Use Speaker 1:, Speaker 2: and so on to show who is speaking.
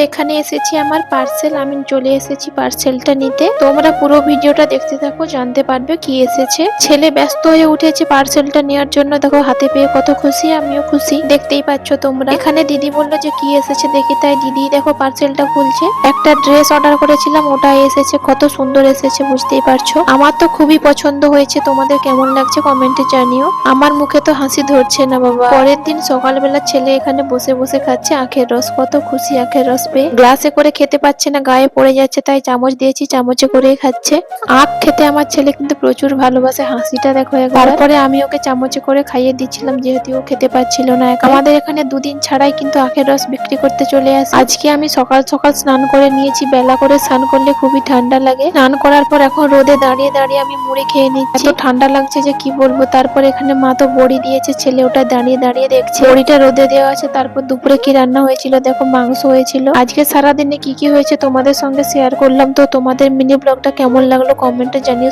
Speaker 1: এখানে এসেছি আমার পার্সেল, আমি চলে এসেছি পার্সেলটা নিতে। তোমরা পুরো ভিডিওটা দেখতে থাকো, জানতে পারবে কি এসেছে। ছেলে ব্যস্ত হয়ে উঠেছে পার্সেলটা নেওয়ার জন্য, দেখো হাতে পেয়ে কত খুশি, আমিও খুশি, দেখতেই পাচ্ছ তোমরা। এখানে দিদি বললো যে কি এসেছে দেখি, তাই দিদি দেখো পার্সেলটা খুলছে। একটা ড্রেস অর্ডার করেছিলাম, ওটা এসেছে, কত সুন্দর এসেছে বুঝতেই পারছো। আমার তো খুবই পছন্দ হয়েছে, তোমাদের কেমন লাগছে কমেন্টে জানিও। আমার মুখে তো হাসি ধরছে না বাবা। পরের দিন সকালবেলা ছেলে এখানে বসে বসে খাচ্ছে আখের রস, কত খুশি আখের রস পেয়ে। গ্লাসে করে খেতে পাচ্ছে না, গায়ে পড়ে যাচ্ছে, তাই চামচ দিয়েছি, চামচে করেই খাচ্ছে। আখ খেতে আমার ছেলে কিন্তু প্রচুর ভালোবাসে, হাসিটা দেখো একবার। তারপরে আমি ওকে চামচে করে খাইয়ে দিচ্ছিলাম, যেহেতু ও খেতে পাচ্ছিল না। আমাদের এখানে দুদিন ছাড়াই কিন্তু আখের রস বিক্রি করতে চলে আসে। আজকে আমি সকাল সকাল স্নান করে নিয়েছি, বেলা করে স্নান করলে খুবই ঠান্ডা লাগে। স্নান করার পর এখন রোদে দাঁড়িয়ে দাঁড়িয়ে আমি মুড়ি খেয়ে নিচ্ছি, এত ঠান্ডা লাগছে যে কি বলবো। তারপর এখানে মা তো বড়ি দিয়েছে, ছেলে ওটা দাঁড়িয়ে দাঁড়িয়ে দেখছে। বড়িটা রোদে দেওয়া আছে। তারপর দুপুরে কি রান্না হয়েছিল দেখো, মাংস হয়েছিল। আজকে সারাদিনে কি কি হয়েছে তোমাদের সঙ্গে শেয়ার করলাম। তো তোমাদের মিনি ব্লগটা কেমন লাগলো কমেন্টে জানিও।